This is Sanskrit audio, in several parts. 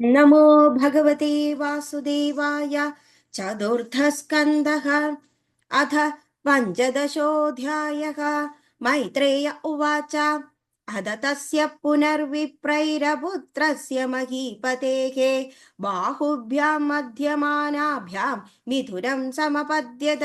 नमो भगवते वासुदेवाय। चतुर्थः स्कन्धः। अथ पञ्चदशोऽध्यायः। मैत्रेय उवाच। अध तस्य पुनर्विप्रैरपुत्रस्य महीपतेः बाहुभ्यां मध्यमानाभ्यां मिथुनं समपद्यत।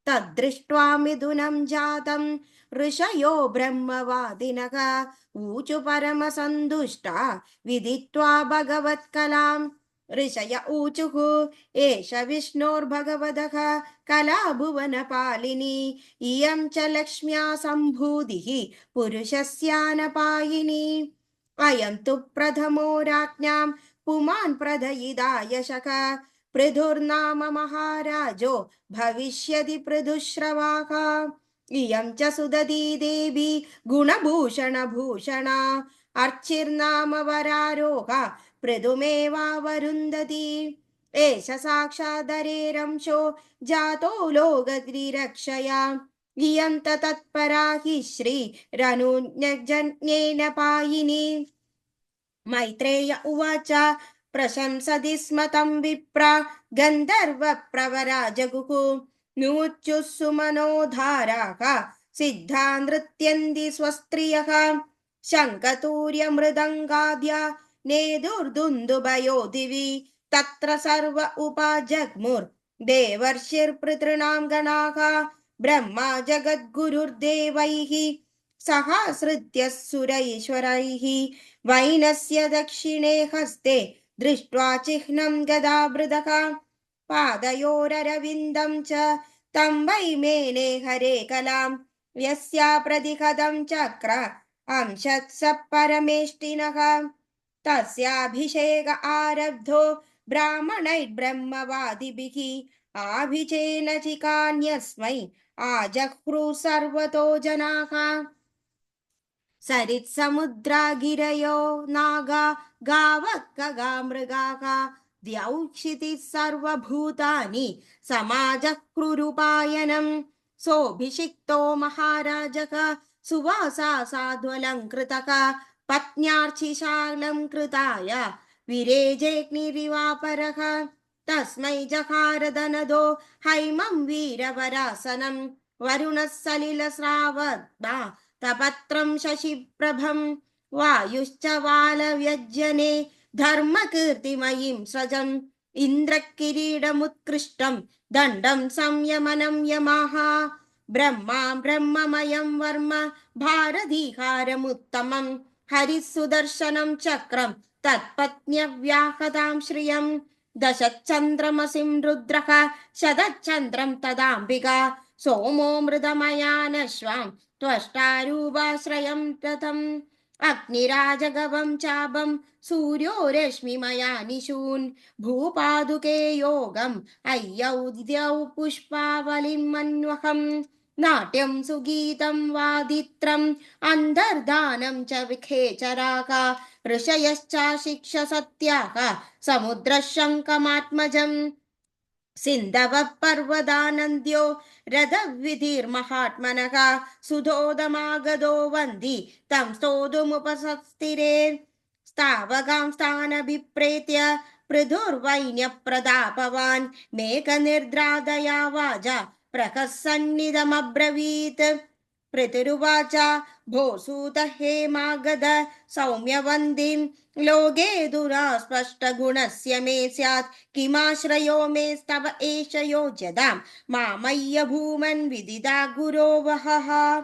तद्दृष्ट्वा मिथुनं जातं ऋषयो ब्रह्मवादिनः ऊचु परमसन्तुष्टा विदित्वा भगवत्कलाम्। ऋषय ऊचुः, एष विष्णोर्भगवदः कला भुवनपालिनी, इयं च लक्ष्म्या सम्भूतिः पुरुषस्यानपायिनी। अयं तु प्रथमो राज्ञां पुमान् प्रदयिता यशः, पृथुर्नाम महाराजो भविष्यति पृथुश्रवाः। इयं च सुदती देवी गुणभूषणभूषणा, अर्चिर्नाम वरारोह पृथुमेवावरुन्धति। एष साक्षादरेरंशो जातो लोकत्रिरक्षया, इयं तत्परा हि श्रीरनुजन्येन पायिनी। मैत्रेय उवाच। प्रशंसति स्म तं विप्रा गन्धर्वप्रवरा जगुः, नूच्युः सुमनोधाराः सिद्धा नृत्यन्ति स्वस्त्रियः। शङ्खतूर्यमृदङ्गाद्या नेदुर्दुन्दुभयो दिवि, तत्र सर्व उपाजग्मुर्देवर्षिर्पितॄणां गणाः। ब्रह्मा जगद्गुरुर्देवैः सहाश्रित्य सुरैश्वरैः, वैनस्य दक्षिणे हस्ते दृष्ट्वा चिह्नं गदावृतः। पादयोररविन्दं च तं वै मेने हरे कलां, यस्या प्रतिहतं चक्र अंशत्स परमेष्टिनः। तस्याभिषेक आरब्धो ब्राह्मणैर्ब्रह्मवादिभिः, आभिचेन चिकान्यस्मै आजह्रु सर्वतो जनाः। सरित्समुद्रा गिरयो नागा गावः खगा मृगाः, द्यौक्षितिः सर्वभूतानि समाजक्रुरुपायनम्। सोऽभिषिक्तो महाराजः सुवासा साध्वलङ्कृतः, पत्न्यार्चिशालं कृताय विरेजेऽग्निरिवापरः। तस्मै जहारदनदो हैमं वीरवरासनं, वरुणः सलिलस्रावद्मा तपत्रं शशिप्रभं। वायुश्च वालव्यजने धर्मकीर्तिमयीं स्रजम्, इन्द्रकिरीटमुत्कृष्टं दण्डं संयमनं यमाः। ब्रह्मा ब्रह्ममयं वर्म भारतीहारमुत्तमं, हरिः सुदर्शनं चक्रं तत्पत्न्यव्याहतां श्रियम्। दशचन्द्रमसिं रुद्रः शतचन्द्रं तदाम्बिका, सोमो मृदमयानश्वां त्वष्टारूपाश्रयं ततम्। अग्निराजगवं चापं सूर्यो रश्मिमया निशून्, भूपादुके योगम् अय्यौ द्यौ पुष्पावलिं मन्वहम्। नाट्यं सुगीतं वादित्रम् अन्तर्धानं च विखेचराः, ऋषयश्चाशिक्ष सत्याः समुद्रः शङ्खमात्मजम्। सिन्धवः पर्वदानन्द्यो रथविधिर्महात्मनः, सुधोदमागधो वन्ति तं स्तोतुमुपसस्तिरे। स्थावकां स्थानभिप्रेत्य पृथुर्वैन्यप्रतापवान्, मेघनिर्द्रादया वाजा प्रहसन्निदमब्रवीत्। पृथुरुवाच। भो सूत हेमागध सौम्यवन्दिं, लोके दुरा स्पष्टगुणस्य मे स्यात्, किमाश्रयो मे स्तव एष योज्यतां, मामय्य भूमन् विदिता गुरो वहः।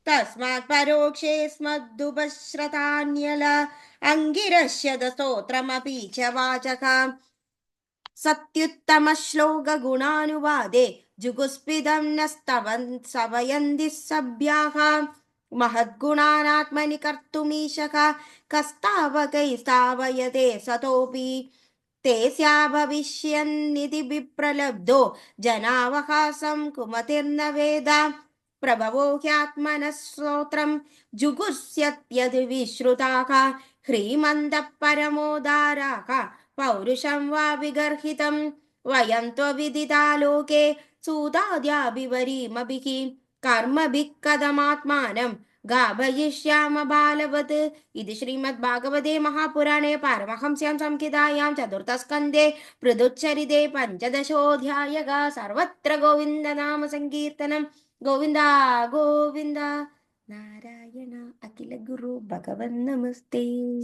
तस्मात् परोक्षे स्मद्दुपश्रतान्यल, अङ्गिरस्य स्तोत्रमपि च वाचः। सत्युत्तमश्लोकगुणानुवादे जुगुस्पिदं न स्तवयन्ति सभ्याः, महद्गुणानात्मनि कर्तुमीशः कस्तावकैस्तावयते सतोऽपि। ते स्याभविष्यन्निति विप्रलब्धो जनावकाशं कुमतिर्न वेद, प्रभवो ह्यात्मनः स्तोत्रं जुगुष्यत्यधि विश्रुताः, ह्रीमन्तः परमोदाराः पौरुषं वा विगर्हितं। वयं त्वविदिता लोके सूताद्याभिवरीमभिः, कर्मभिः कथमात्मानं गाभयिष्याम बालवत्। इति श्रीमद्भागवते महापुराणे पारमहंस्यां संहितायां चतुर्थस्कन्धे पृथुच्चरिते पञ्चदशोऽध्यायः। सर्वत्र गोविन्दनाम सङ्कीर्तनं। गोविन्द गोविन्द। नारायण अखिल गुरु भगवन् नमस्ते।